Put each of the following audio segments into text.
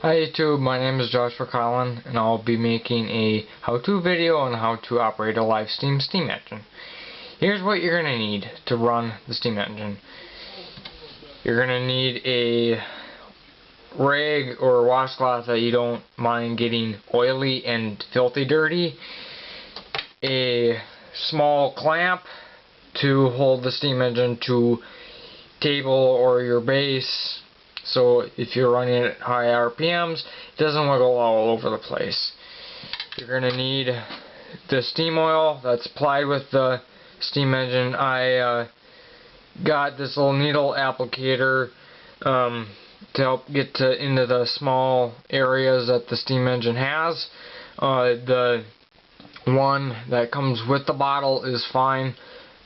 Hi YouTube, my name is Joshua Collin and I'll be making a how-to video on how to operate a live steam engine. Here's what you're going to need to run the steam engine. You're going to need a rag or washcloth that you don't mind getting oily and filthy dirty, a small clamp to hold the steam engine to table or your base, so if you're running at high RPMs, it doesn't wiggle all over the place. You're going to need the steam oil that's applied with the steam engine. I got this little needle applicator to help get into the small areas that the steam engine has. The one that comes with the bottle is fine,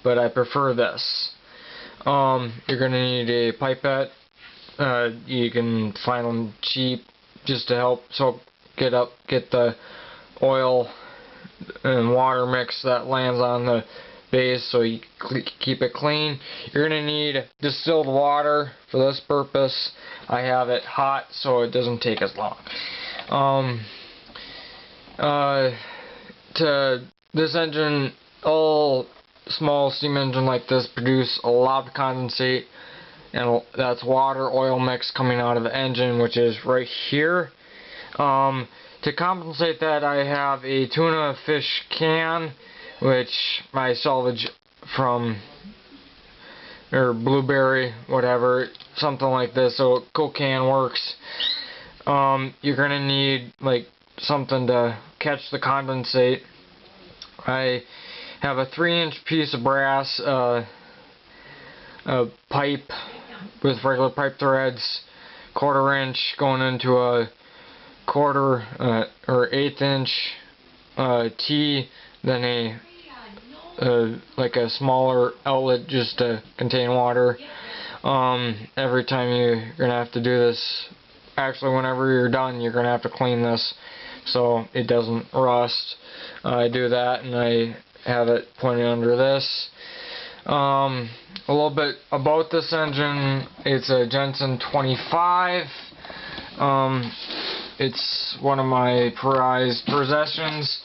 but I prefer this. You're going to need a pipette. You can find them cheap just to help get the oil and water mix that lands on the base so you keep it clean. You're going to need distilled water for this purpose. I have it hot so it doesn't take as long. To this engine, all small steam engine like this produce a lot of condensate, and that's water oil mix coming out of the engine, which is right here. To compensate that, I have a tuna fish can, which I salvage from, or blueberry, whatever, something like this, so a Coke can works. You're gonna need like something to catch the condensate. I have a 3-inch piece of brass, a pipe with regular pipe threads, 1/4 inch going into a 1/4 or 1/8 inch T, then like a smaller outlet just to contain water. Every time you're gonna have to do this, actually whenever you're done, you're gonna have to clean this so it doesn't rust. I do that, and I have it pointed under this. A little bit about this engine. It's a Jensen 25. It's one of my prized possessions.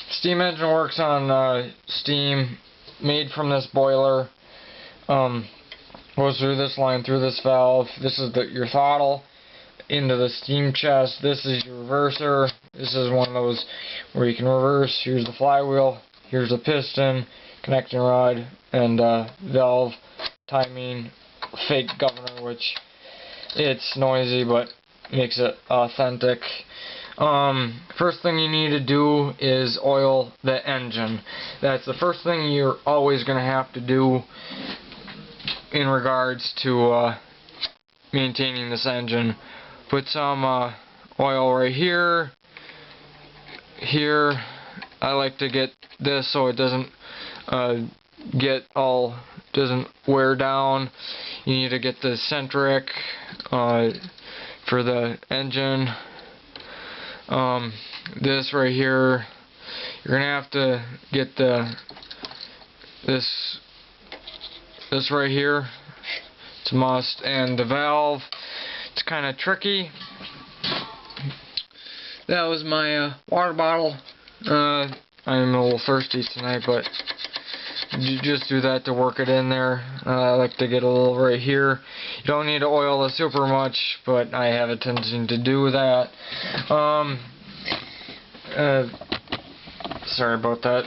Steam engine works on steam made from this boiler. Goes through this line, through this valve. This is your throttle into the steam chest. This is your reverser. This is one of those where you can reverse. Here's the flywheel. Here's the piston, connecting rod, and valve, timing, fake governor, which it's noisy but makes it authentic. First thing you need to do is oil the engine. That's the first thing you're always going to have to do in regards to maintaining this engine. Put some oil right here. Here, I like to get this so it doesn't doesn't wear down. You need to get the centric for the engine. This right here, you're gonna have to get this right here. It's a must. And the valve, it's kind of tricky. That was my water bottle. I'm a little thirsty tonight, but you just do that to work it in there. I like to get a little right here. You don't need to oil it super much, but I have a tendency to do that. Sorry about that.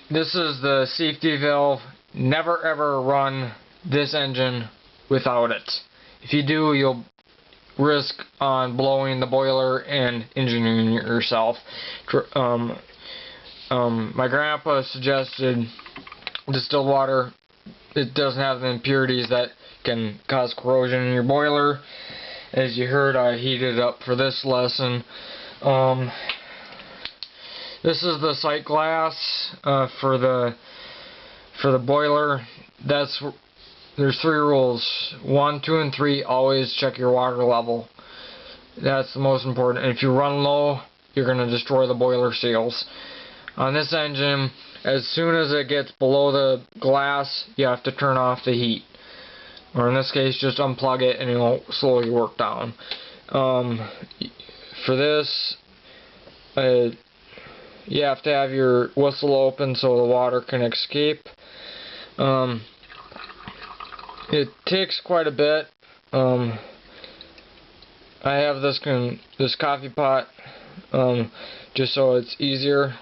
This is the safety valve. Never ever run this engine without it. If you do, you'll risk on blowing the boiler and injuring yourself. My grandpa suggested distilled water. It doesn't have the impurities that can cause corrosion in your boiler. As you heard, I heated it up for this lesson. This is the sight glass for the boiler. There's 3 rules. 1, 2, and 3. Always check your water level. That's the most important. And if you run low, you're going to destroy the boiler seals. On this engine, as soon as it gets below the glass, you have to turn off the heat. or in this case just unplug it and it'll slowly work down. For this, you have to have your whistle open so the water can escape. It takes quite a bit. I have this coffee pot just so it's easier.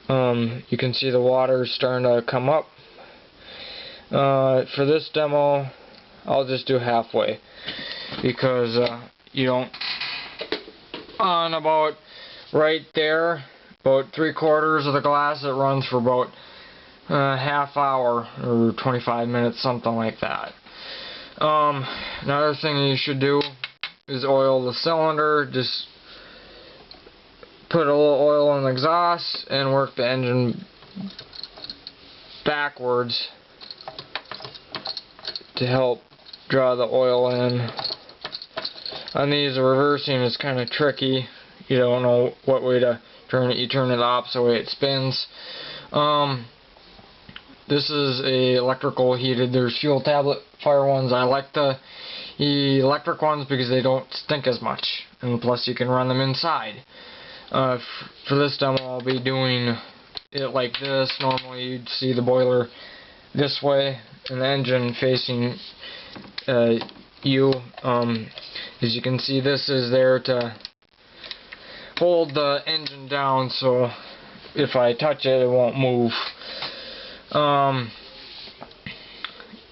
You can see the water starting to come up. For this demo, I'll just do halfway because you don't. On about right there, about 3/4 of the glass, it runs for about half hour or 25 minutes, something like that. Another thing you should do is oil the cylinder. Just put a little oil in the exhaust and work the engine backwards to help draw the oil in. On these, reversing is kind of tricky. You don't know what way to turn it. You turn it the opposite way, it spins. This is a electrical heated. There's fuel tablet fire ones. I like the electric ones because they don't stink as much, and plus you can run them inside. For this demo, I'll be doing it like this. Normally you'd see the boiler this way and the engine facing you. As you can see, this is there to hold the engine down, so if I touch it, it won't move.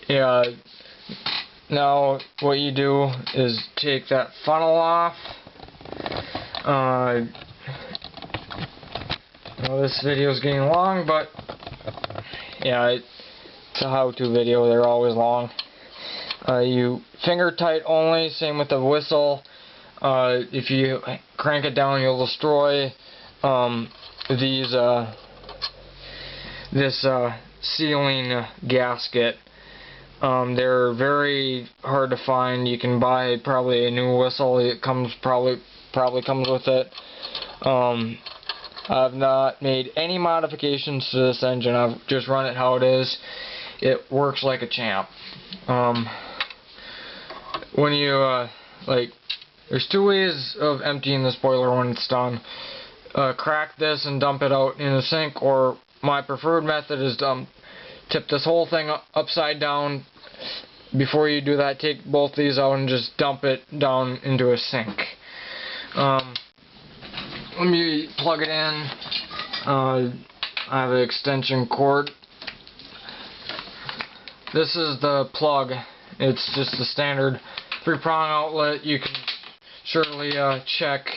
Yeah, now what you do is take that funnel off. Well, this video is getting long, but yeah, it's a how-to video. They're always long. You finger tight only. Same with the whistle. If you crank it down, you'll destroy this sealing gasket. They're very hard to find. You can buy probably a new whistle. It probably comes with it. I've not made any modifications to this engine. I've just run it how it is. It works like a champ. When you there's two ways of emptying this boiler when it's done. Crack this and dump it out in the sink, or my preferred method is tip this whole thing upside down. Before you do that, take both these out and just dump it down into a sink. Let me plug it in. I have an extension cord. This is the plug. It's just a standard 3-prong outlet. You can surely check.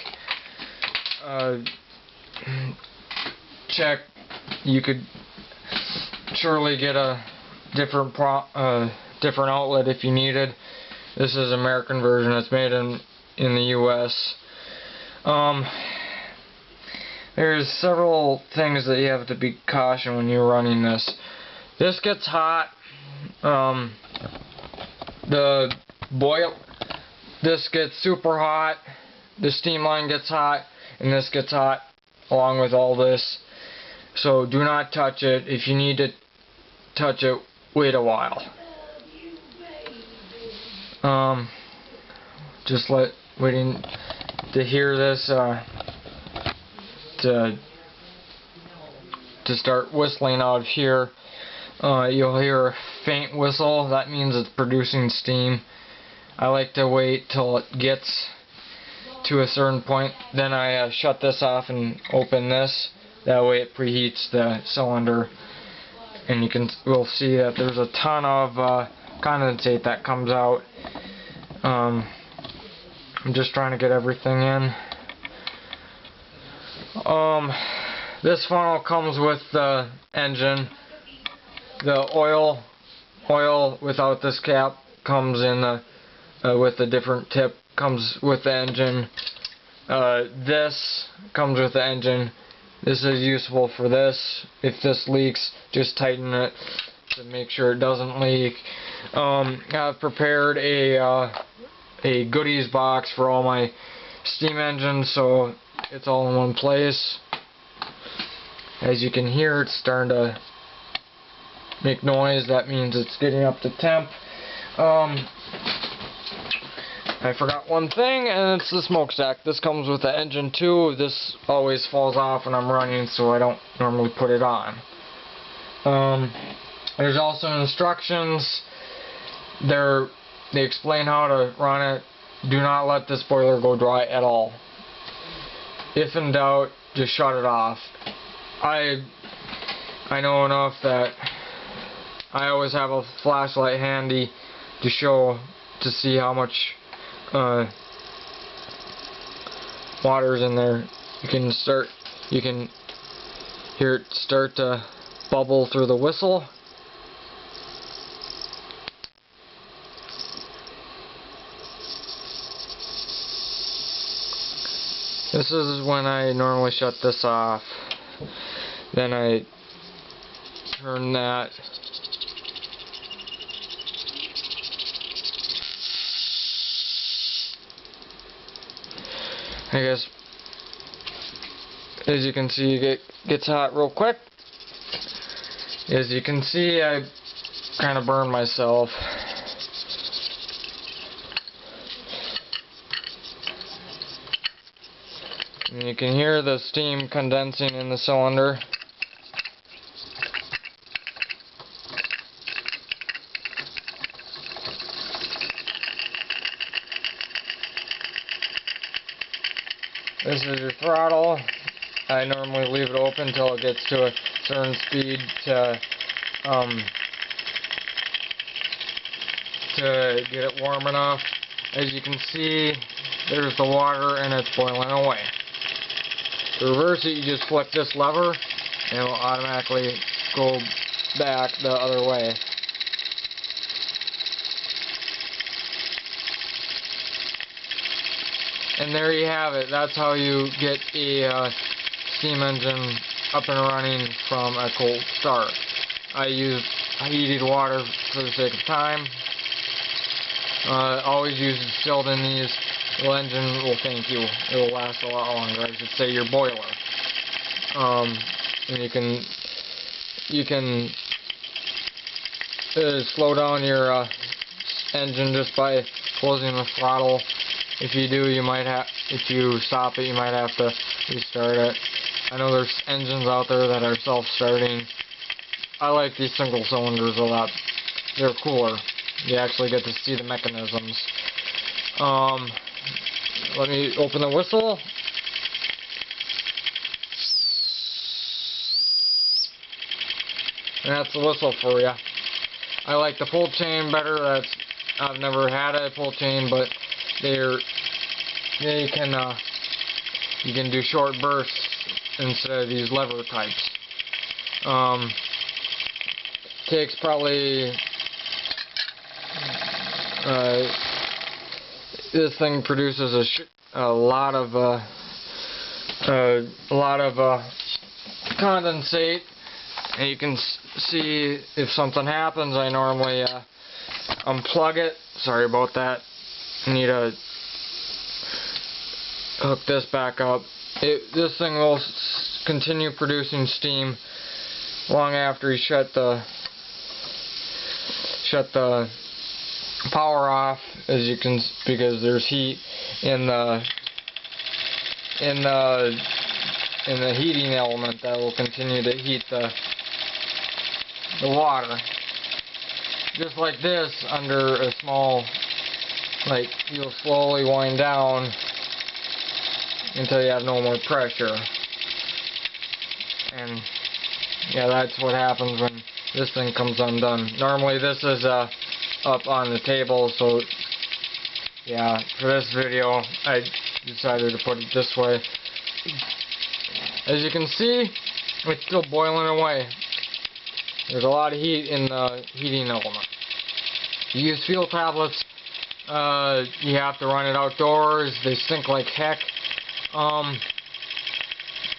You could surely get a different outlet if you needed. This is American version. It's made in the U.S. There's several things that you have to be cautious when you're running this. This gets hot. This gets super hot. The steam line gets hot, and this gets hot along with all this. So do not touch it. If you need to touch it, wait a while. Just waiting to hear this to start whistling out of here. You'll hear a faint whistle. That means it's producing steam. I like to wait till it gets to a certain point. Then I shut this off and open this. That way it preheats the cylinder. And we'll see that there's a ton of condensate that comes out. I'm just trying to get everything in. This funnel comes with the engine. The oil without this cap comes in with a different tip. Comes with the engine. This comes with the engine. This is useful for this. If this leaks, just tighten it to make sure it doesn't leak. I've prepared a goodies box for all my steam engines, so it's all in one place. As you can hear, it's starting to make noise. That means it's getting up to temp. I forgot one thing, and it's the smokestack. This comes with the engine too. This always falls off when I'm running, so I don't normally put it on. There's also instructions. They explain how to run it. Do not let this boiler go dry at all. If in doubt, just shut it off. I know enough that I always have a flashlight handy to see how much water's in there. You can hear it start to bubble through the whistle. This is when I normally shut this off. Then I turn that. I guess, as you can see, it gets hot real quick. As you can see, I kind of burned myself. And you can hear the steam condensing in the cylinder. This is your throttle. I normally leave it open until it gets to a certain speed to get it warm enough. As you can see, there's the water and it's boiling away. To reverse it, you just flip this lever and it will automatically go back the other way. And there you have it. That's how you get a steam engine up and running from a cold start. I use heated water for the sake of time. Always use distilled in these. The engine will thank you. It will last a lot longer. I should say your boiler. And you can slow down your engine just by closing the throttle. If you do, if you stop it, you might have to restart it. I know there's engines out there that are self-starting. I like these single cylinders a lot. They're cooler. You actually get to see the mechanisms. Let me open the whistle. And that's the whistle for you. I like the pull chain better. I've never had a pull chain, but you can do short bursts instead of these lever types. Takes probably this thing produces a lot of condensate, and you can see if something happens. I normally unplug it. Sorry about that. I need to hook this back up. This thing will continue producing steam long after you shut the power off, because there's heat in the heating element that will continue to heat the water. Just like this, under a small, you'll slowly wind down until you have no more pressure. And yeah, that's what happens when this thing comes undone. Normally this is up on the table, so yeah, for this video I decided to put it this way. As you can see, it's still boiling away. There's a lot of heat in the heating element. You use fuel tablets, you have to run it outdoors. They stink like heck.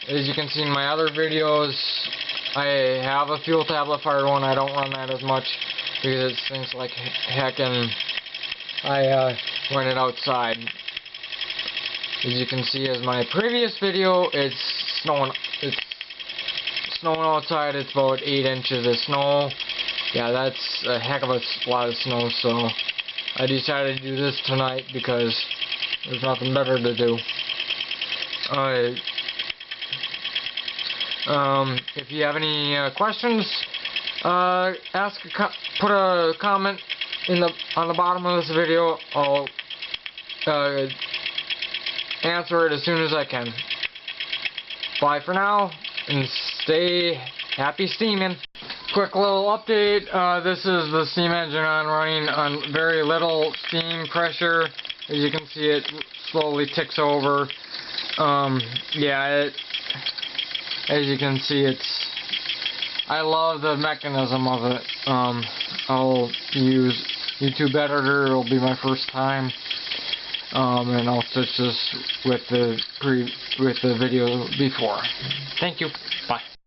As you can see in my other videos, I have a fuel tablet fired one. I don't run that as much because it stinks like heck, and I run it outside. As you can see, as my previous video, it's snowing outside. It's about 8 inches of snow. Yeah, that's a heck of a lot of snow, so I decided to do this tonight because there's nothing better to do. If you have any questions, put a comment on the bottom of this video. I'll answer it as soon as I can. Bye for now, and stay happy steaming. Quick little update. This is the steam engine running on very little steam pressure. As you can see, it slowly ticks over. As you can see, I love the mechanism of it. I'll use YouTube Editor. It'll be my first time. And I'll stitch this with the video before. Thank you. Bye.